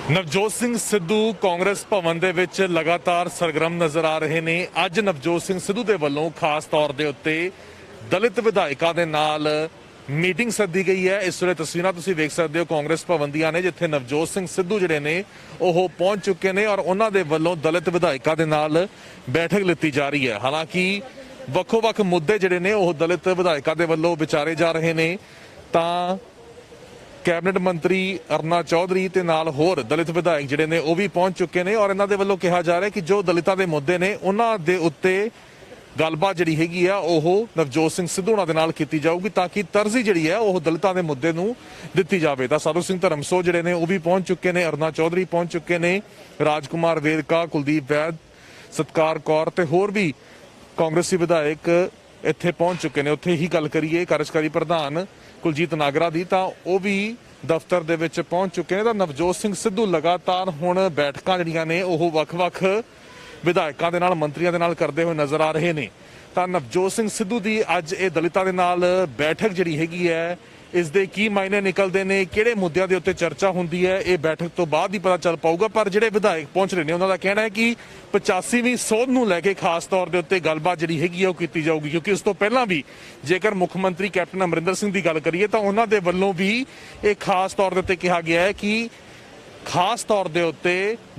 ਨਵਜੋਤ ਸਿੰਘ ਸਿੱਧੂ ਕਾਂਗਰਸ ਭਵਨ ਦੇ ਵਿੱਚ ਲਗਾਤਾਰ ਸਰਗਰਮ ਨਜ਼ਰ ਆ ਰਹੇ ਨੇ। ਅੱਜ ਨਵਜੋਤ ਸਿੰਘ ਸਿੱਧੂ ਦੇ ਵੱਲੋਂ ਖਾਸ ਤੌਰ ਦੇ ਉੱਤੇ ਦਲਿਤ ਵਿਧਾਇਕਾਂ ਦੇ ਨਾਲ ਮੀਟਿੰਗ ਸੱਦੀ ਗਈ ਹੈ। ਇਸ ਵੇਲੇ ਤਸਵੀਰਾਂ ਤੁਸੀਂ ਵੇਖ ਸਕਦੇ ਹੋ ਕਾਂਗਰਸ ਭਵਨ ਦੀਆਂ ਨੇ, ਜਿੱਥੇ ਨਵਜੋਤ ਸਿੰਘ ਸਿੱਧੂ ਜਿਹੜੇ ਨੇ ਉਹ ਪਹੁੰਚ ਚੁੱਕੇ ਨੇ ਔਰ ਉਹਨਾਂ ਦੇ ਵੱਲੋਂ ਦਲਿਤ ਵਿਧਾਇਕਾਂ ਦੇ ਨਾਲ ਬੈਠਕ ਲਿੱਤੀ ਜਾ ਰਹੀ ਹੈ। ਹਾਲਾਂਕਿ ਵੱਖੋ-ਵੱਖ ਮੁੱਦੇ ਜਿਹੜੇ ਨੇ ਉਹ ਦਲਿਤ ਵਿਧਾਇਕਾਂ ਦੇ ਵੱਲੋਂ ਵਿਚਾਰੇ ਜਾ ਰਹੇ ਨੇ। ਤਾਂ ਕੈਬਨਿਟ ਮੰਤਰੀ ਅਰੁਣਾ ਚੌਧਰੀ ਤੇ ਨਾਲ ਹੋਰ ਦਲਿਤ ਵਿਧਾਇਕ ਜਿਹੜੇ ਨੇ ਉਹ ਵੀ ਪਹੁੰਚ ਚੁੱਕੇ ਨੇ ਔਰ ਇਹਨਾਂ ਦੇ ਵੱਲੋਂ ਕਿਹਾ ਜਾ ਰਿਹਾ ਕਿ ਜੋ ਦਲਿਤਾਂ ਦੇ ਮੁੱਦੇ ਨੇ ਉਹਨਾਂ ਦੇ ਉੱਤੇ ਗੱਲਬਾਤ ਜਿਹੜੀ ਹੈਗੀ ਆ ਉਹ ਨਵਜੋਤ ਸਿੰਘ ਸਿੱਧੂ ਉਹਨਾਂ ਦੇ ਨਾਲ ਕੀਤੀ ਜਾਊਗੀ ਤਾਂ ਕਿ ਤਰਜ਼ੀ ਜਿਹੜੀ ਹੈ ਉਹ ਦਲਿਤਾਂ ਦੇ ਮੁੱਦੇ ਨੂੰ ਦਿੱਤੀ ਜਾਵੇ। ਤਾਂ ਸਾਧੂ ਸਿੰਘ ਧਰਮਸੋਤ ਜਿਹੜੇ ਨੇ ਉਹ ਵੀ ਪਹੁੰਚ ਚੁੱਕੇ ਨੇ, ਅਰੁਣਾ ਚੌਧਰੀ ਪਹੁੰਚ ਚੁੱਕੇ ਨੇ, ਰਾਜਕੁਮਾਰ ਵੇਰਕਾ, ਕੁਲਦੀਪ ਵੈਦ, ਸਤਕਾਰ ਕੌਰ ਤੇ ਹੋਰ ਵੀ ਕਾਂਗਰਸੀ ਵਿਧਾਇਕ ਇੱਥੇ ਪਹੁੰਚ ਚੁੱਕੇ ਨੇ। ਉੱਥੇ ਹੀ ਗੱਲ ਕਰੀਏ ਕਾਰਜਕਾਰੀ ਪ੍ਰਧਾਨ ਕੁਲਜੀਤ ਨਾਗਰਾ ਦੀ, ਤਾਂ ਉਹ ਵੀ ਦਫ਼ਤਰ ਦੇ ਵਿੱਚ ਪਹੁੰਚ ਚੁੱਕੇ ਨੇ। ਤਾਂ ਨਵਜੋਤ ਸਿੰਘ ਸਿੱਧੂ ਲਗਾਤਾਰ ਹੁਣ ਬੈਠਕਾਂ ਜਿਹੜੀਆਂ ਨੇ ਉਹ ਵੱਖ-ਵੱਖ ਵਿਧਾਇਕਾਂ ਦੇ ਨਾਲ, ਮੰਤਰੀਆਂ ਦੇ ਨਾਲ ਕਰਦੇ ਹੋਏ ਨਜ਼ਰ ਆ ਰਹੇ ਨੇ। ਤਾਂ ਨਵਜੋਤ ਸਿੰਘ ਸਿੱਧੂ ਦੀ ਅੱਜ ਇਹ ਦਲਿਤਾਂ ਦੇ ਨਾਲ ਬੈਠਕ ਜਿਹੜੀ ਹੈਗੀ ਹੈ, ਇਸ ਦੇ ਕੀ ਮਾਇਨੇ ਨਿਕਲਦੇ ਨੇ, ਕਿਹੜੇ ਮੁੱਦਿਆਂ ਦੇ ਉੱਤੇ ਚਰਚਾ ਹੁੰਦੀ ਹੈ, ਇਹ ਬੈਠਕ ਤੋਂ ਬਾਅਦ ਹੀ ਪਤਾ ਚੱਲ ਪਾਊਗਾ। ਪਰ ਜਿਹੜੇ ਵਿਧਾਇਕ ਪਹੁੰਚ ਰਹੇ ਨੇ ਉਹਨਾਂ ਦਾ ਕਹਿਣਾ ਹੈ ਕਿ 85ਵੀਂ ਸੋਧ ਨੂੰ ਲੈ ਕੇ ਖਾਸ ਤੌਰ ਦੇ ਉੱਤੇ ਗੱਲਬਾਤ ਜਿਹੜੀ ਹੈਗੀ ਹੈ ਉਹ ਕੀਤੀ ਜਾਊਗੀ, ਕਿਉਂਕਿ ਉਸ ਤੋਂ ਪਹਿਲਾਂ ਵੀ ਜੇਕਰ ਮੁੱਖ ਮੰਤਰੀ ਕੈਪਟਨ ਅਮਰਿੰਦਰ ਸਿੰਘ ਦੀ ਗੱਲ ਕਰੀਏ ਤਾਂ ਉਹਨਾਂ ਦੇ ਵੱਲੋਂ ਵੀ ਇਹ ਖਾਸ ਤੌਰ ਦੇ ਉੱਤੇ ਕਿਹਾ ਗਿਆ ਹੈ ਕਿ ਖਾਸ ਤੌਰ ਦੇ ਉੱਤੇ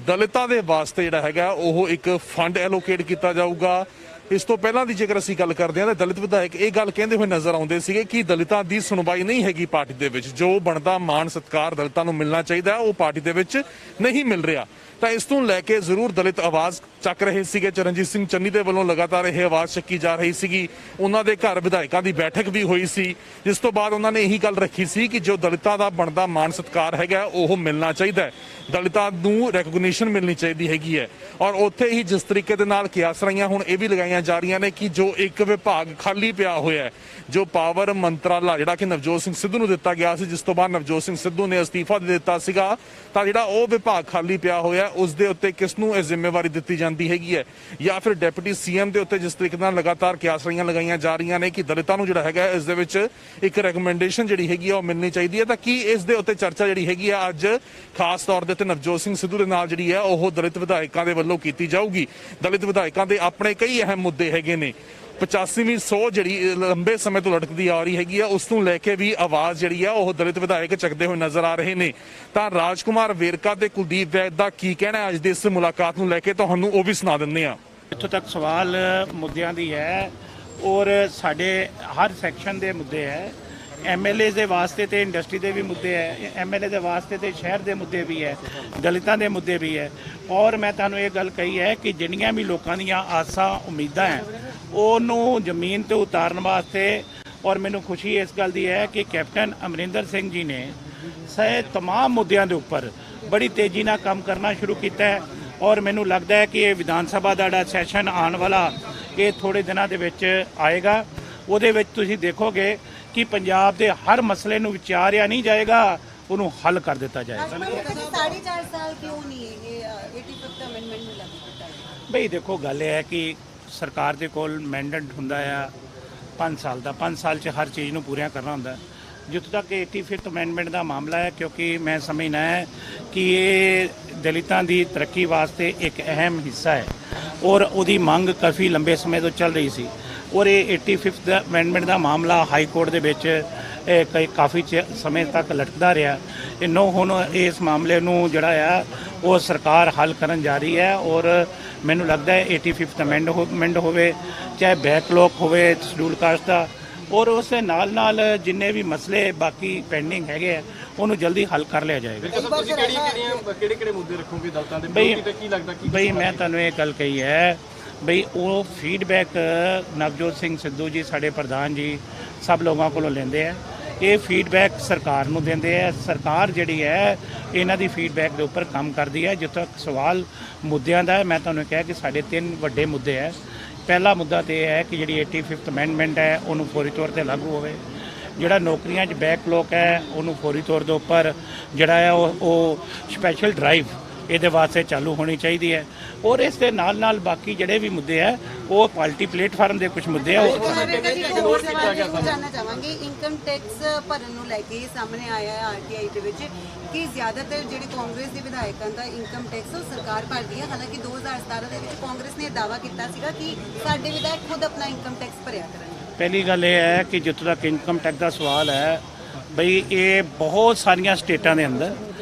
ਦਲਿਤਾਂ ਦੇ ਵਾਸਤੇ ਜਿਹੜਾ ਹੈਗਾ ਉਹ ਇੱਕ ਫੰਡ ਐਲੋਕੇਟ ਕੀਤਾ ਜਾਊਗਾ। ਇਸ ਤੋਂ ਪਹਿਲਾਂ ਦੀ ਜੇਕਰ ਅਸੀਂ ਗੱਲ ਕਰਦੇ ਹਾਂ ਤਾਂ ਦਲਿਤ ਵਿਧਾਇਕ ਇਹ ਗੱਲ ਕਹਿੰਦੇ ਹੋਏ ਨਜ਼ਰ ਆਉਂਦੇ ਸੀਗੇ ਕਿ ਦਲਿਤਾਂ ਦੀ ਸੁਣਵਾਈ ਨਹੀਂ ਹੈਗੀ ਪਾਰਟੀ ਦੇ ਵਿੱਚ, ਜੋ ਬਣਦਾ ਮਾਣ ਸਤਿਕਾਰ ਦਲਿਤਾਂ ਨੂੰ ਮਿਲਣਾ ਚਾਹੀਦਾ ਉਹ ਪਾਰਟੀ ਦੇ ਵਿੱਚ ਨਹੀਂ ਮਿਲ ਰਿਹਾ। ਤਾਂ ਇਸ ਤੋਂ ਲੈ ਕੇ ਜ਼ਰੂਰ ਦਲਿਤ ਆਵਾਜ਼ ਚੱਕ ਰਹੇ ਸੀਗੇ। ਚਰਨਜੀਤ ਸਿੰਘ ਚੰਨੀ ਦੇ ਵੱਲੋਂ ਲਗਾਤਾਰ ਇਹ ਆਵਾਜ਼ ਚੱਕੀ ਜਾ ਰਹੀ ਸੀਗੀ। ਉਹਨਾਂ ਦੇ ਘਰ ਵਿਧਾਇਕਾਂ ਦੀ ਬੈਠਕ ਵੀ ਹੋਈ ਸੀ, ਜਿਸ ਤੋਂ ਬਾਅਦ ਉਹਨਾਂ ਨੇ ਇਹੀ ਗੱਲ ਰੱਖੀ ਸੀ ਕਿ ਜੋ ਦਲਿਤਾਂ ਦਾ ਬਣਦਾ ਮਾਣ ਸਤਿਕਾਰ ਹੈਗਾ ਉਹ ਮਿਲਣਾ ਚਾਹੀਦਾ ਹੈ, ਦਲਿਤਾਂ ਨੂੰ ਰੈਕਗਨੀਸ਼ਨ ਮਿਲਣੀ ਚਾਹੀਦੀ ਹੈਗੀ ਹੈ। ਔਰ ਉੱਥੇ ਹੀ ਜਿਸ ਤਰੀਕੇ ਦੇ ਨਾਲ ਕਿਆਸਰਾਈਆਂ ਹੁਣ ਇਹ ਵੀ ਲਗਾਈਆਂ ਜਾ ਰਹੀਆਂ ਨੇ ਕਿ ਜੋ ਇੱਕ ਵਿਭਾਗ ਖਾਲੀ ਪਿਆ ਹੋਇਆ ਹੈ, ਜੋ ਪਾਵਰ ਮੰਤਰਾਲਾ ਜਿਹੜਾ ਕਿ ਨਵਜੋਤ ਸਿੰਘ ਸਿੱਧੂ ਨੂੰ ਦਿੱਤਾ ਗਿਆ ਸੀ, ਜਿਸ ਤੋਂ ਬਾਅਦ ਨਵਜੋਤ ਸਿੰਘ ਸਿੱਧੂ ਨੇ ਅਸਤੀਫਾ ਦੇ ਦਿੱਤਾ ਸੀਗਾ, ਤਾਂ ਜਿਹੜਾ ਉਹ ਵਿਭਾਗ ਖਾਲੀ ਪਿਆ ਹੋਇਆ ਉਸ ਦੇ ਉੱਤੇ ਕਿਸ ਨੂੰ ਇਹ ਜ਼ਿੰਮੇਵਾਰੀ ਦਿੱਤੀ ਜਾਂਦੀ ਹੈਗੀ ਹੈ, ਜਾਂ ਫਿਰ ਡਿਪਟੀ ਸੀਐਮ ਦੇ ਉੱਤੇ ਜਿਸ ਤਰੀਕੇ ਨਾਲ ਲਗਾਤਾਰ ਕਿਆਸਰਾਈਆਂ ਲਗਾਈਆਂ ਜਾ ਰਹੀਆਂ ਨੇ ਕਿ ਦਲਿਤਾਂ ਨੂੰ ਜਿਹੜਾ ਹੈਗਾ ਇਸ ਦੇ ਵਿੱਚ ਇੱਕ ਰეკਮੈਂਡੇਸ਼ਨ ਜਿਹੜੀ ਹੈਗੀ ਆ ਉਹ ਮਿਲਣੀ ਚਾਹੀਦੀ ਹੈ। ਤਾਂ ਕੀ ਇਸ ਦੇ ਉੱਤੇ ਚਰਚਾ ਜਿਹੜੀ ਹੈਗੀ ਆ ਅੱਜ ਖਾਸ ਤੌਰ ਦੇ ਉੱਤੇ ਨਵਜੋਤ ਸਿੰਘ ਸਿੱਧੂ ਦੇ ਨਾਲ ਜਿਹੜੀ ਹੈ ਉਹ ਦਲਿਤ ਵਿਧਾਇਕਾਂ ਦੇ ਵੱਲੋਂ ਕੀਤੀ ਜਾਊਗੀ। ਦਲਿਤ ਵਿਧਾਇਕਾਂ ਦੇ ਆਪਣੇ ਕਈ ਅਹਿਮ ਮੁੱਦੇ ਹੈਗੇ ਨੇ। 85ਵੀਂ ਸੋਧ ਜਿਹੜੀ ਲੰਬੇ ਸਮੇਂ ਤੋਂ ਲਟਕਦੀ ਆ ਰਹੀ ਹੈਗੀ ਆ, ਉਸ ਨੂੰ ਲੈ ਕੇ ਵੀ ਆਵਾਜ਼ ਜਿਹੜੀ ਆ ਉਹ ਦਲਿਤ ਵਿਧਾਇਕ ਚੱਕਦੇ ਹੋਏ ਨਜ਼ਰ ਆ ਰਹੇ ਨੇ। ਤਾਂ ਰਾਜਕੁਮਾਰ ਵੇਰਕਾ ਤੇ ਕੁਲਦੀਪ ਵੈਦ ਦਾ ਕੀ ਕਹਿਣਾ ਅੱਜ ਦੀ ਇਸ ਮੁਲਾਕਾਤ ਨੂੰ ਲੈ ਕੇ ਤੁਹਾਨੂੰ ਉਹ ਵੀ ਸੁਣਾ ਦਿੰਦੇ ਆ। ਇੱਥੋਂ ਤੱਕ ਸਵਾਲ ਮੁੱਦਿਆਂ ਦੀ ਹੈ ਔਰ ਸਾਡੇ ਹਰ ਸੈਕਸ਼ਨ ਦੇ ਮੁੱਦੇ ਹੈ। ਐਮਐਲਏ ਦੇ ਵਾਸਤੇ ਤੇ ਇੰਡਸਟਰੀ ਦੇ ਵੀ ਮੁੱਦੇ ਹੈ, ਐਮਐਲਏ ਦੇ ਵਾਸਤੇ ਤੇ ਸ਼ਹਿਰ ਦੇ ਮੁੱਦੇ ਵੀ ਹੈ, ਦਲਿਤਾਂ ਦੇ ਮੁੱਦੇ ਵੀ ਹੈ। ਔਰ ਮੈਂ ਤੁਹਾਨੂੰ ਇਹ ਗੱਲ ਕਹੀ ਹੈ ਕਿ ਜਿੰਨੀਆਂ ਵੀ ਲੋਕਾਂ ਦੀਆਂ ਆਸਾਂ ਉਮੀਦਾਂ ਹੈ ਉਹਨੂੰ ਜ਼ਮੀਨ ਤੇ ਉਤਾਰਨ ਵਾਸਤੇ, ਔਰ ਮੈਨੂੰ ਖੁਸ਼ੀ ਇਸ ਗੱਲ ਦੀ ਹੈ ਕਿ ਕੈਪਟਨ ਅਮਰਿੰਦਰ ਸਿੰਘ ਜੀ ਨੇ ਸੇ तमाम ਮੁੱਦਿਆਂ ਦੇ ਉੱਪਰ ਬੜੀ ਤੇਜ਼ੀ ਨਾਲ ਕੰਮ ਕਰਨਾ ਸ਼ੁਰੂ ਕੀਤਾ ਹੈ। ਔਰ ਮੈਨੂੰ ਲੱਗਦਾ ਹੈ ਕਿ ਇਹ ਵਿਧਾਨ ਸਭਾ ਦਾ ਜਿਹੜਾ ਸੈਸ਼ਨ ਆਉਣ ਵਾਲਾ ਇਹ ਥੋੜੇ ਦਿਨਾਂ ਦੇ ਵਿੱਚ ਆਏਗਾ। ਉਹਦੇ ਵਿੱਚ ਤੁਸੀਂ ਦੇਖੋਗੇ ਕਿ ਪੰਜਾਬ ਦੇ ਹਰ ਮਸਲੇ ਨੂੰ ਵਿਚਾਰਿਆ ਨਹੀਂ ਜਾਏਗਾ, ਉਹਨੂੰ ਹੱਲ ਕਰ ਦਿੱਤਾ ਜਾਏਗਾ। 4.5 ਸਾਲ ਕਿਉਂ ਨਹੀਂ ਇਹ 85th ਅਮੈਂਡਮੈਂਟ ਨੂੰ ਲਾਗੂ ਕੀਤਾ? ਬਈ ਦੇਖੋ, ਗੱਲ ਇਹ ਹੈ ਕਿ ਸਰਕਾਰ ਦੇ ਕੋਲ ਮੈਂਡੇਟ ਹੁੰਦਾ ਆ 5 ਸਾਲ ਦਾ, 5 ਸਾਲ 'ਚ ਹਰ ਚੀਜ਼ ਨੂੰ ਪੂਰਾ ਕਰਨਾ ਹੁੰਦਾ। ਜਿੱਥੋਂ ਤੱਕ 85th ਅਮੈਂਡਮੈਂਟ ਦਾ ਮਾਮਲਾ ਹੈ, ਕਿਉਂਕਿ ਮੈਂ ਸਮਝਦਾ ਹੈ ਕਿ ਇਹ ਦਲਿਤਾਂ ਦੀ ਤਰੱਕੀ ਵਾਸਤੇ ਇੱਕ ਅਹਿਮ ਹਿੱਸਾ ਹੈ ਔਰ ਉਹਦੀ ਮੰਗ ਕਾਫੀ ਲੰਬੇ ਸਮੇਂ ਤੋਂ ਚੱਲ ਰਹੀ ਸੀ। ਔਰ ਇਹ 85th ਅਮੈਂਡਮੈਂਟ ਦਾ ਮਾਮਲਾ ਹਾਈ ਕੋਰਟ ਦੇ ਵਿੱਚ ਕਾਫੀ ਸਮੇਂ ਤੱਕ ਲਟਕਦਾ ਰਿਹਾ। ਹੁਣ ਇਸ ਮਾਮਲੇ ਨੂੰ ਜਿਹੜਾ ਆ ਉਹ ਸਰਕਾਰ ਹੱਲ ਕਰਨ ਜਾ ਰਹੀ ਹੈ। ਔਰ ਮੈਨੂੰ ਲੱਗਦਾ ਹੈ 85th ਅਮੈਂਡਮੈਂਟ ਹੋਵੇ, ਚਾਹੇ ਬੈਕਲੌਗ ਹੋਵੇ ਸ਼ਡਿਊਲ ਕਾਸਟ ਦਾ, ਔਰ ਉਸ ਦੇ ਨਾਲ ਜਿੰਨੇ ਵੀ ਮਸਲੇ ਬਾਕੀ ਪੈਂਡਿੰਗ ਹੈਗੇ ਆ ਉਹਨੂੰ ਜਲਦੀ ਹੱਲ ਕਰ ਲਿਆ ਜਾਏਗਾ। ਕਿਹੜੇ ਮੁੱਦੇ ਰੱਖੋਗੇ ਦਲਿਤਾਂ ਦੇ ਤੇ ਕੀ ਲੱਗਦਾ ਕਿ ਬਈ ਮੈਂ ਤੁਹਾਨੂੰ ਇਹ ਗੱਲ ਕਹੀ ਹੈ ਬਈ ਉਹ ਫੀਡਬੈਕ ਨਵਜੋਤ ਸਿੰਘ ਸਿੱਧੂ ਜੀ ਸਾਡੇ ਪ੍ਰਧਾਨ ਜੀ ਸਭ ਲੋਕਾਂ ਕੋਲੋਂ ਲੈਂਦੇ ਆ। ਇਹ ਫੀਡਬੈਕ ਸਰਕਾਰ ਨੂੰ ਦਿੰਦੇ ਆ। ਸਰਕਾਰ ਜਿਹੜੀ ਹੈ ਇਹਨਾਂ ਦੀ ਫੀਡਬੈਕ ਦੇ ਉੱਪਰ ਕੰਮ ਕਰਦੀ ਹੈ। ਜਿੱਥੋਂ ਤੱਕ ਸਵਾਲ ਮੁੱਦਿਆਂ ਦਾ ਮੈਂ ਤੁਹਾਨੂੰ ਕਿਹਾ ਕਿ ਸਾਡੇ 3 ਵੱਡੇ ਮੁੱਦੇ ਹੈ। ਪਹਿਲਾ ਮੁੱਦਾ ਤੇ ਇਹ ਹੈ ਕਿ ਜਿਹੜੀ 85th ਅਮੈਂਡਮੈਂਟ ਹੈ ਉਹਨੂੰ ਫੌਰੀ ਤੌਰ ਤੇ ਲਾਗੂ ਹੋਵੇ। ਜਿਹੜਾ ਨੌਕਰੀਆਂ 'ਚ ਬੈਕਲੌਗ ਹੈ ਉਹਨੂੰ ਫੌਰੀ ਤੌਰ ਦੇ ਉੱਪਰ ਜਿਹੜਾ ਹੈ ਉਹ ਸਪੈਸ਼ਲ ਡਰਾਈਵ ਇਹਦੇ ਵਾਸਤੇ ਚਾਲੂ ਹੋਣੀ ਚਾਹੀਦੀ ਹੈ। ਔਰ ਇਸ ਦੇ ਨਾਲ ਬਾਕੀ ਜਿਹੜੇ ਵੀ ਮੁੱਦੇ ਹੈ ਉਹ ਪਾਰਟੀ ਪਲੇਟਫਾਰਮ ਦੇ ਕੁਝ ਮੁੱਦੇ ਆ ਉਹ ਜਾਨਣਾ ਚਾਹਾਂਗੇ ਇਨਕਮ ਟੈਕਸ ਭਰਨ ਨੂੰ ਲੈ ਕੇ ਸਾਹਮਣੇ ਆਇਆ ਹੈ ਆਰਟੀਆਈ ਦੇ ਵਿੱਚ ਕਿ ਜ਼ਿਆਦਾਤਰ ਜਿਹੜੇ ਕਾਂਗਰਸ ਦੇ ਵਿਧਾਇਕਾਂ ਦਾ ਇਨਕਮ ਟੈਕਸ ਉਹ ਸਰਕਾਰ ਭਰਦੀ ਹੈ। ਹਾਲਾਂਕਿ 2017 ਦੇ ਵਿੱਚ ਕਾਂਗਰਸ ਨੇ ਦਾਅਵਾ ਕੀਤਾ ਸੀਗਾ ਕਿ ਸਾਡੇ ਵਿਧਾਇਕ ਖੁਦ ਆਪਣਾ ਇਨਕਮ ਟੈਕਸ ਭਰਿਆ ਕਰਨਗੇ। ਪਹਿਲੀ ਗੱਲ ਇਹ ਹੈ ਕਿ ਜਿੱਥੋਂ ਤੱਕ ਇਨਕਮ ਟੈਕਸ ਦਾ ਸਵਾਲ ਹੈ ਬਈ ਇਹ ਬਹੁਤ ਸਾਰੀਆਂ ਸਟੇਟਾਂ ਦੇ ਅੰਦਰ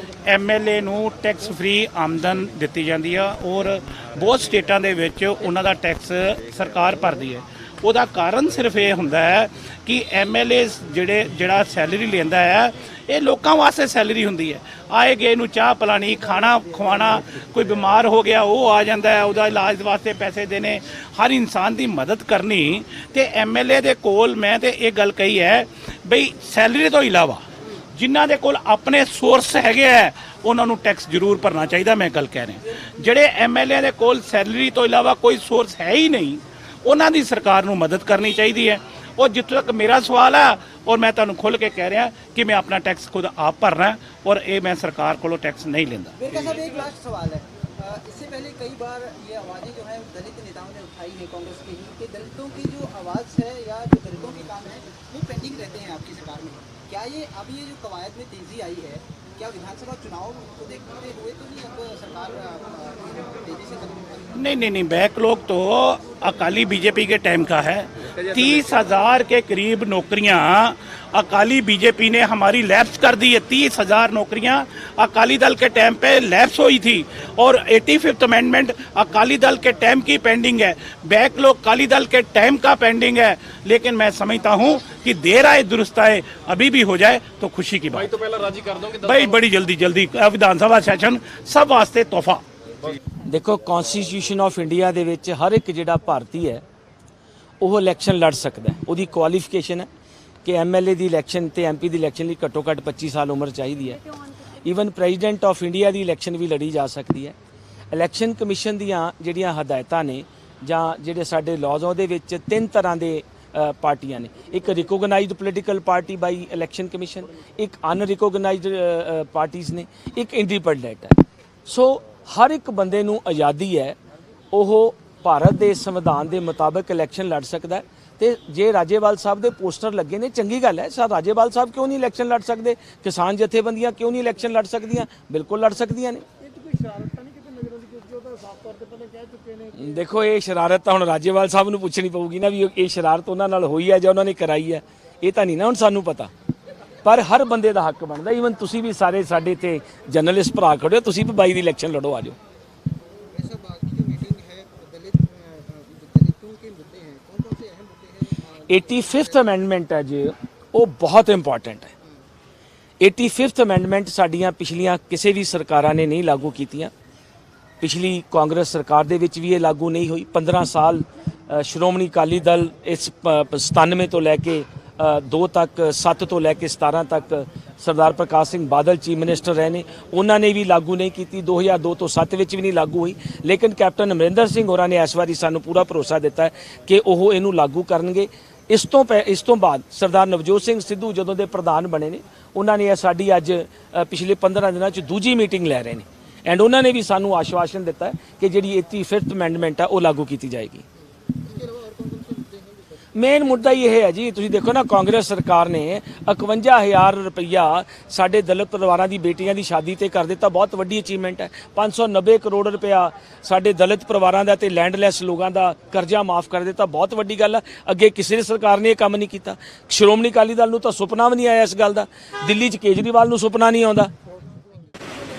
ਐਮਐਲਏ ਨੂੰ ਟੈਕਸ ਫ੍ਰੀ ਆਮਦਨ ਦਿੱਤੀ ਜਾਂਦੀ ਆ ਔਰ ਬਹੁਤ ਸਟੇਟਾਂ ਦੇ ਵਿੱਚ ਉਹਨਾਂ ਦਾ ਟੈਕਸ ਸਰਕਾਰ ਭਰਦੀ ਹੈ। ਉਹਦਾ ਕਾਰਨ ਸਿਰਫ ਇਹ ਹੁੰਦਾ ਹੈ ਕਿ ਐਮਐਲਏ ਜਿਹੜਾ ਸੈਲਰੀ ਲੈਂਦਾ ਹੈ ਇਹ ਲੋਕਾਂ ਵਾਸਤੇ ਸੈਲਰੀ ਹੁੰਦੀ ਹੈ। ਆਏ ਗਏ ਨੂੰ ਚਾਹ ਪਿਲਾਣੀ, ਖਾਣਾ ਖਵਾਉਣਾ, ਕੋਈ ਬਿਮਾਰ ਹੋ ਗਿਆ ਉਹ ਆ ਜਾਂਦਾ ਹੈ, ਉਹਦਾ ਇਲਾਜ ਵਾਸਤੇ ਪੈਸੇ ਦੇਣੇ, ਹਰ ਇਨਸਾਨ ਦੀ ਮਦਦ ਕਰਨੀ। ਤੇ ਐਮਐਲਏ ਦੇ ਕੋਲ ਮੈਂ ਤੇ ਇਹ ਗੱਲ ਕਹੀ ਹੈ ਬਈ ਸੈਲਰੀ ਤੋਂ ਇਲਾਵਾ ਜਿਨ੍ਹਾਂ ਦੇ ਕੋਲ ਆਪਣੇ ਸੋਰਸ ਹੈਗੇ ਆ ਉਹਨਾਂ ਨੂੰ ਟੈਕਸ ਜ਼ਰੂਰ ਭਰਨਾ ਚਾਹੀਦਾ। ਮੈਂ ਗੱਲ ਕਹਿ ਰਿਹਾ ਜਿਹੜੇ ਐਮਐਲਏ ਦੇ ਕੋਲ ਸੈਲਰੀ ਤੋਂ ਇਲਾਵਾ ਕੋਈ ਸੋਰਸ ਹੈ ਹੀ ਨਹੀਂ ਉਹਨਾਂ ਦੀ ਸਰਕਾਰ ਨੂੰ ਮਦਦ ਕਰਨੀ ਚਾਹੀਦੀ ਹੈ। और जितों तक मेरा सवाल है और मैं तुहानू खुल के कह रहा कि मैं अपना टैक्स खुद आप भरना और ये मैं सरकार को टैक्स नहीं लेंदा। विरका साहब एक लास्ट सवाल है, इससे पहले कई बार ये आवाज़ें जो है दलित नेताओं ने उठाई है कांग्रेस की ही कि दलितों की जो आवाज़ है या जो दलितों के काम है वो पेंडिंग रहते हैं आपकी सरकार में। क्या ये अभी ये जो कवायद में तेज़ी आई है क्या विधानसभा चुनाव को देखते हुए तो नहीं अब सरकार तेज़ी से कदम उठाएगी? नहीं बैकलॉग तो अकाली बीजेपी के टाइम का है। 30,000 के करीब नौकरियां अकाली बीजेपी ने हमारी लैप्स कर दी है। 30,000 नौकरियां अकाली दल के टाइम पे लैप्स हुई थी और 85th अमेंडमेंट अकाली दल के टाइम की पेंडिंग है। बैकलॉग अकाली दल के टाइम का पेंडिंग है, लेकिन मैं समझता हूं कि देर आए दुरुस्त आए, अभी भी हो जाए तो खुशी की बात। तो पहला राजी कर दोगे भाई बड़ी जल्दी विधानसभा सैशन सब वास्ते तोहफा। देखो कॉन्स्टिट्यूशन ऑफ इंडिया दे विच हर एक जिहड़ा भारती है ਉਹ ਇਲੈਕਸ਼ਨ ਲੜ ਸਕਦਾ ਹੈ। ਉਹਦੀ ਕੁਆਲੀਫਿਕੇਸ਼ਨ ਹੈ ਕਿ ਐਮਐਲਏ ਦੀ ਇਲੈਕਸ਼ਨ ਤੇ ਐਮਪੀ ਦੀ ਇਲੈਕਸ਼ਨ ਲਈ ਘੱਟੋ ਘੱਟ 25 ਸਾਲ ਉਮਰ ਚਾਹੀਦੀ ਹੈ। Even president of India the election ਵੀ ਲੜੀ ਜਾ ਸਕਦੀ ਹੈ। ਇਲੈਕਸ਼ਨ ਕਮਿਸ਼ਨ ਦੀਆਂ ਜਿਹੜੀਆਂ ਹਦਾਇਤਾਂ ਨੇ ਜਾਂ ਜਿਹੜੇ ਸਾਡੇ ਲਾਜ਼ ਉਹਦੇ ਵਿੱਚ 3 ਤਰ੍ਹਾਂ ਦੇ ਪਾਰਟੀਆਂ ਨੇ। ਇੱਕ ਰਿਕੋਗਨਾਈਜ਼ਡ ਪੋਲੀਟੀਕਲ ਪਾਰਟੀ ਬਾਈ ਇਲੈਕਸ਼ਨ ਕਮਿਸ਼ਨ, ਇੱਕ ਅਨਰਿਕੋਗਨਾਈਜ਼ਡ ਪਾਰਟੀਆਂ ਨੇ, ਇੱਕ ਇੰਡੀਪੈਂਡੈਂਟ ਹੈ। ਸੋ ਹਰ ਇੱਕ ਬੰਦੇ ਨੂੰ ਆਜ਼ਾਦੀ ਹੈ ਉਹ ਭਾਰਤ ਦੇ ਸੰਵਿਧਾਨ ਦੇ ਮੁਤਾਬਕ ਇਲੈਕਸ਼ਨ ਲੜ ਸਕਦਾ ਤੇ ਜੇ ਰਾਜੇਵਾਲ ਸਾਹਿਬ ਦੇ ਪੋਸਟਰ ਲੱਗੇ ਨੇ ਚੰਗੀ ਗੱਲ ਹੈ। ਸਰ ਰਾਜੇਵਾਲ ਸਾਹਿਬ ਕਿਉਂ ਨਹੀਂ ਇਲੈਕਸ਼ਨ ਲੜ ਸਕਦੇ? ਕਿਸਾਨ ਜਥੇਬੰਦੀਆਂ ਕਿਉਂ ਨਹੀਂ ਇਲੈਕਸ਼ਨ ਲੜ ਸਕਦੀਆਂ? ਬਿਲਕੁਲ ਲੜ ਸਕਦੀਆਂ ਨੇ। ਦੇਖੋ ਇਹ ਸ਼ਰਾਰਤ ਤਾਂ ਹੁਣ ਰਾਜੇਵਾਲ ਸਾਹਿਬ ਨੂੰ ਪੁੱਛਣੀ ਪਊਗੀ ਨਾ ਵੀ ਇਹ ਸ਼ਰਾਰਤ ਉਹਨਾਂ ਨਾਲ ਹੋਈ ਹੈ ਜਾਂ ਉਹਨਾਂ ਨੇ ਕਰਾਈ ਹੈ। ਇਹ ਤਾਂ ਨਹੀਂ ਨਾ ਹੁਣ ਸਾਨੂੰ ਪਤਾ, ਪਰ ਹਰ ਬੰਦੇ ਦਾ ਹੱਕ ਬਣਦਾ। ਈਵਨ ਤੁਸੀਂ ਵੀ ਸਾਰੇ ਸਾਡੇ ਇੱਥੇ ਜਰਨਲਿਸਟ ਭਰਾ ਖੜੇ ਹੋ, ਤੁਸੀਂ ਵੀ 22 ਦੀ ਇਲੈਕਸ਼ਨ ਲੜੋ, ਆ ਜਾਓ। 85th ਅਮੈਂਡਮੈਂਟ ਹੈ ਜੀ ਉਹ ਬਹੁਤ ਇੰਪੋਰਟੈਂਟ ਹੈ। 85th ਅਮੈਂਡਮੈਂਟ ਸਾਡੀਆਂ ਪਿਛਲੀਆਂ ਕਿਸੇ ਵੀ ਸਰਕਾਰਾਂ ਨੇ ਨਹੀਂ ਲਾਗੂ ਕੀਤੀਆਂ। ਪਿਛਲੀ ਕਾਂਗਰਸ ਸਰਕਾਰ ਦੇ ਵਿੱਚ ਵੀ ਇਹ ਲਾਗੂ ਨਹੀਂ ਹੋਈ। 15 ਸਾਲ ਸ਼੍ਰੋਮਣੀ ਅਕਾਲੀ ਦਲ ਇਸ 97 ਤੋਂ ਲੈ ਕੇ 2 ਤੱਕ 7 ਤੋਂ ਲੈ ਕੇ 17 ਤੱਕ ਸਰਦਾਰ ਪ੍ਰਕਾਸ਼ ਸਿੰਘ ਬਾਦਲ ਚੀਫ ਮਿਨਿਸਟਰ ਰਹੇ ਨੇ, ਉਹਨਾਂ ਨੇ ਵੀ ਲਾਗੂ ਨਹੀਂ ਕੀਤੀ। 2002 ਤੋਂ 7 ਵਿੱਚ ਵੀ ਨਹੀਂ ਲਾਗੂ ਹੋਈ, ਲੇਕਿਨ ਕੈਪਟਨ ਅਮਰਿੰਦਰ ਸਿੰਘ ਹੋਰਾਂ ਨੇ ਇਸ ਵਾਰੀ ਸਾਨੂੰ ਪੂਰਾ ਭਰੋਸਾ ਦਿੱਤਾ ਕਿ ਉਹ ਇਹਨੂੰ ਲਾਗੂ ਕਰਨਗੇ। ਇਸ ਤੋਂ ਬਾਅਦ ਸਰਦਾਰ ਨਵਜੋਤ ਸਿੰਘ ਸਿੱਧੂ ਜਦੋਂ ਦੇ ਪ੍ਰਧਾਨ ਬਣੇ ਨੇ ਉਹਨਾਂ ਨੇ ਇਹ ਸਾਡੀ ਅੱਜ ਪਿਛਲੇ 15 ਦਿਨਾਂ 'ਚ ਦੂਜੀ ਮੀਟਿੰਗ ਲੈ ਰਹੇ ਨੇ ਐਂਡ ਉਹਨਾਂ ਨੇ ਵੀ ਸਾਨੂੰ ਆਸ਼ਵਾਸਨ ਦਿੱਤਾ ਕਿ ਜਿਹੜੀ 85th ਅਮੈਂਡਮੈਂਟ ਆ ਉਹ ਲਾਗੂ ਕੀਤੀ ਜਾਏਗੀ। ਮੇਨ ਮੁੱਦਾ ਹੀ ਇਹ ਹੈ ਜੀ, ਤੁਸੀਂ ਦੇਖੋ ਨਾ ਕਾਂਗਰਸ ਸਰਕਾਰ ਨੇ 51,000 ਰੁਪਈਆ ਸਾਡੇ ਦਲਿਤ ਪਰਿਵਾਰਾਂ ਦੀ ਬੇਟੀਆਂ ਦੀ ਸ਼ਾਦੀ ਤੇ ਕਰ ਦਿੱਤਾ। ਬਹੁਤ ਵੱਡੀ ਅਚੀਵਮੈਂਟ ਹੈ। 590 ਕਰੋੜ ਰੁਪਇਆ ਸਾਡੇ ਦਲਿਤ ਪਰਿਵਾਰਾਂ ਦਾ ਤੇ ਲੈਂਡਲੈਸ ਲੋਕਾਂ ਦਾ ਕਰਜ਼ਾ ਮਾਫ ਕਰ ਦਿੱਤਾ। ਬਹੁਤ ਵੱਡੀ ਗੱਲ ਹੈ। ਅੱਗੇ ਕਿਸੇ ਸਰਕਾਰ ਨੇ ਇਹ ਕੰਮ ਨਹੀਂ ਕੀਤਾ। ਸ਼੍ਰੋਮਣੀ ਅਕਾਲੀ ਦਲ ਨੂੰ ਤਾਂ ਸੁਪਨਾ ਵੀ ਨਹੀਂ ਆਇਆ ਇਸ ਗੱਲ ਦਾ। ਦਿੱਲੀ 'ਚ ਕੇਜਰੀਵਾਲ ਨੂੰ ਸੁਪਨਾ ਨਹੀਂ ਆਉਂਦਾ।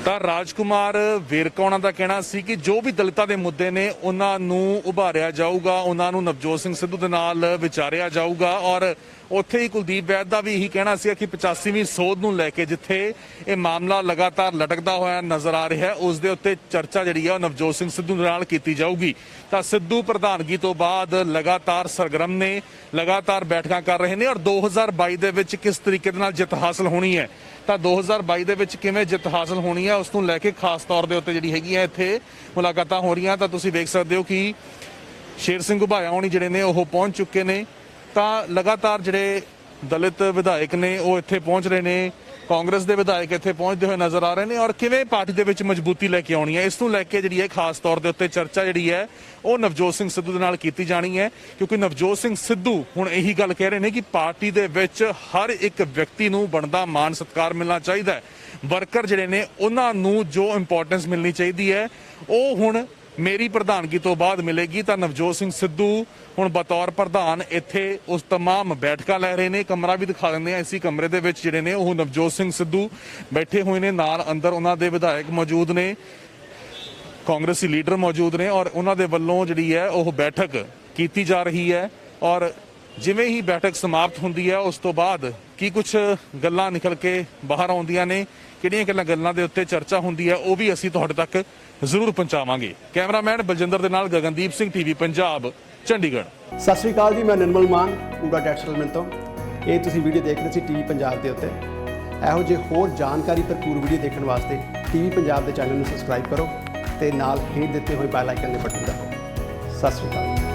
ਤਾਂ ਰਾਜਕੁਮਾਰ ਵੇਰਕਾ ਉਹਨਾਂ ਦਾ ਕਹਿਣਾ ਸੀ ਕਿ ਜੋ ਵੀ ਦਲਿਤਾਂ ਦੇ ਮੁੱਦੇ ਨੇ ਉਹਨਾਂ ਨੂੰ ਉਭਾਰਿਆ ਜਾਊਗਾ, ਉਹਨਾਂ ਨੂੰ ਨਵਜੋਤ ਸਿੰਘ ਸਿੱਧੂ ਦੇ ਨਾਲ ਵਿਚਾਰਿਆ ਜਾਊਗਾ। ਔਰ ਉੱਥੇ ਹੀ ਕੁਲਦੀਪ ਵੈਦ ਦਾ ਵੀ ਇਹੀ ਕਹਿਣਾ ਸੀ ਕਿ 85ਵੀਂ ਸੋਧ ਨੂੰ ਲੈ ਕੇ ਜਿੱਥੇ ਇਹ ਮਾਮਲਾ ਲਗਾਤਾਰ ਲਟਕਦਾ ਹੋਇਆ ਨਜ਼ਰ ਆ ਰਿਹਾ ਹੈ ਉਸ ਦੇ ਉੱਤੇ ਚਰਚਾ ਜਿਹੜੀ ਹੈ ਉਹ ਨਵਜੋਤ ਸਿੰਘ ਸਿੱਧੂ ਦੇ ਨਾਲ ਕੀਤੀ ਜਾਊਗੀ। ਤਾਂ ਸਿੱਧੂ ਪ੍ਰਧਾਨਗੀ ਤੋਂ ਬਾਅਦ ਲਗਾਤਾਰ ਸਰਗਰਮ ਨੇ, ਲਗਾਤਾਰ ਬੈਠਕਾਂ ਕਰ ਰਹੇ ਨੇ ਔਰ 2022 ਦੇ ਵਿੱਚ ਕਿਸ ਤਰੀਕੇ ਦੇ ਨਾਲ ਜਿੱਤ ਹਾਸਲ ਹੋਣੀ ਹੈ ਤਾਂ 2022 ਦੇ ਵਿੱਚ ਕਿਵੇਂ ਜਿੱਤ ਹਾਸਲ ਹੋਣੀ ਹੈ ਉਸ ਨੂੰ ਲੈ ਕੇ ਖਾਸ ਤੌਰ ਦੇ ਉੱਤੇ ਜਿਹੜੀ ਹੈਗੀ ਹੈ ਇੱਥੇ ਮੁਲਾਕਾਤਾਂ ਹੋ ਰਹੀਆਂ। ਤਾਂ ਤੁਸੀਂ ਵੇਖ ਸਕਦੇ ਹੋ ਕਿ ਸ਼ੇਰ ਸਿੰਘ ਘੁਬਾਇਆ ਹੋਣੀ ਜਿਹੜੇ ਨੇ ਉਹ ਪਹੁੰਚ ਚੁੱਕੇ ਨੇ। ਤਾਂ ਲਗਾਤਾਰ ਜਿਹੜੇ ਦਲਿਤ ਵਿਧਾਇਕ ਨੇ ਉਹ ਇੱਥੇ ਪਹੁੰਚ ਰਹੇ ਨੇ ਕਾਂਗਰਸ ਦੇ ਵਿਧਾਇਕ ਇੱਥੇ ਪਹੁੰਚਦੇ ਹੋਏ ਨਜ਼ਰ ਆ ਰਹੇ ਨੇ ਔਰ ਕਿਵੇਂ ਪਾਰਟੀ ਦੇ ਵਿੱਚ ਮਜ਼ਬੂਤੀ ਲੈ ਕੇ ਆਉਣੀ ਹੈ, ਇਸ ਨੂੰ ਲੈ ਕੇ ਜਿਹੜੀ ਹੈ ਖਾਸ ਤੌਰ ਦੇ ਉੱਤੇ ਚਰਚਾ ਜਿਹੜੀ ਹੈ ਉਹ ਨਵਜੋਤ ਸਿੰਘ ਸਿੱਧੂ ਦੇ ਨਾਲ ਕੀਤੀ ਜਾਣੀ ਹੈ। ਕਿਉਂਕਿ ਨਵਜੋਤ ਸਿੰਘ ਸਿੱਧੂ ਹੁਣ ਇਹੀ ਗੱਲ ਕਹਿ ਰਹੇ ਨੇ ਕਿ ਪਾਰਟੀ ਦੇ ਵਿੱਚ ਹਰ ਇੱਕ ਵਿਅਕਤੀ ਨੂੰ ਬਣਦਾ ਮਾਣ ਸਤਿਕਾਰ ਮਿਲਣਾ ਚਾਹੀਦਾ ਹੈ। ਵਰਕਰ ਜਿਹੜੇ ਨੇ ਉਹਨਾਂ ਨੂੰ ਜੋ ਇੰਪੋਰਟੈਂਸ ਮਿਲਣੀ ਚਾਹੀਦੀ ਹੈ ਉਹ ਹੁਣ ਮੇਰੀ ਪ੍ਰਧਾਨਗੀ ਤੋਂ ਬਾਅਦ ਮਿਲੇਗੀ। ਤਾਂ ਨਵਜੋਤ ਸਿੰਘ ਸਿੱਧੂ ਹੁਣ ਬਤੌਰ ਪ੍ਰਧਾਨ ਇੱਥੇ ਉਸ तमाम ਬੈਠਕਾਂ ਲੈ ਰਹੇ ਨੇ। ਕਮਰਾ ਵੀ ਦਿਖਾ ਦਿੰਦੇ ਆ, ਇਸੇ ਕਮਰੇ ਦੇ ਵਿੱਚ ਜਿਹੜੇ ਨੇ ਉਹ ਨਵਜੋਤ ਸਿੰਘ ਸਿੱਧੂ ਬੈਠੇ ਹੋਏ ਨੇ, ਨਾਲ ਅੰਦਰ ਉਹਨਾਂ ਦੇ ਵਿਧਾਇਕ ਮੌਜੂਦ ਨੇ, ਕਾਂਗਰਸੀ ਲੀਡਰ ਮੌਜੂਦ ਨੇ ਔਰ ਉਹਨਾਂ ਦੇ ਵੱਲੋਂ ਜਿਹੜੀ ਹੈ ਉਹ ਬੈਠਕ ਕੀਤੀ ਜਾ ਰਹੀ ਹੈ। ਔਰ ਜਿਵੇਂ ਹੀ ਬੈਠਕ ਸਮਾਪਤ ਹੁੰਦੀ ਹੈ ਉਸ ਤੋਂ ਬਾਅਦ ਕੀ ਕੁਝ ਗੱਲਾਂ ਨਿਕਲ ਕੇ ਬਾਹਰ ਆਉਂਦੀਆਂ ਨੇ, ਕਿਹੜੀਆਂ ਗੱਲਾਂ ਦੇ ਉੱਤੇ ਚਰਚਾ ਹੁੰਦੀ ਹੈ, ਉਹ ਵੀ ਅਸੀਂ ਤੁਹਾਡੇ ਤੱਕ ਜ਼ਰੂਰ ਪਹੁੰਚਾਵਾਂਗੇ। ਕੈਮਰਾਮੈਨ ਬਲਜਿੰਦਰ ਦੇ ਨਾਲ ਗਗਨਦੀਪ ਸਿੰਘ, ਟੀਵੀ ਪੰਜਾਬ, ਚੰਡੀਗੜ੍ਹ। ਸਤਿ ਸ਼੍ਰੀ ਅਕਾਲ ਜੀ, ਮੈਂ ਨਿਰਮਲ ਮਾਨ ਊੜਾ ਟੈਕਸ ਸੈਟਲਮੈਂਟ ਤੋਂ। ਇਹ ਤੁਸੀਂ ਵੀਡੀਓ ਦੇਖ ਰਹੇ ਸੀ ਟੀਵੀ ਪੰਜਾਬ ਦੇ ਉੱਤੇ। ਇਹੋ ਜਿਹੇ ਹੋਰ ਜਾਣਕਾਰੀ ਭਰਪੂਰ ਵੀਡੀਓ ਦੇਖਣ ਵਾਸਤੇ ਟੀਵੀ ਪੰਜਾਬ ਦੇ ਚੈਨਲ ਨੂੰ ਸਬਸਕ੍ਰਾਈਬ ਕਰੋ ਤੇ ਨਾਲ ਹੇਠ ਦਿੱਤੇ ਹੋਏ ਬੈਲ ਆਈਕਨ ਦੇ ਬਟਨ ਦਬਾਓ। ਸਤਿ ਸ਼੍ਰੀ ਅਕਾਲ।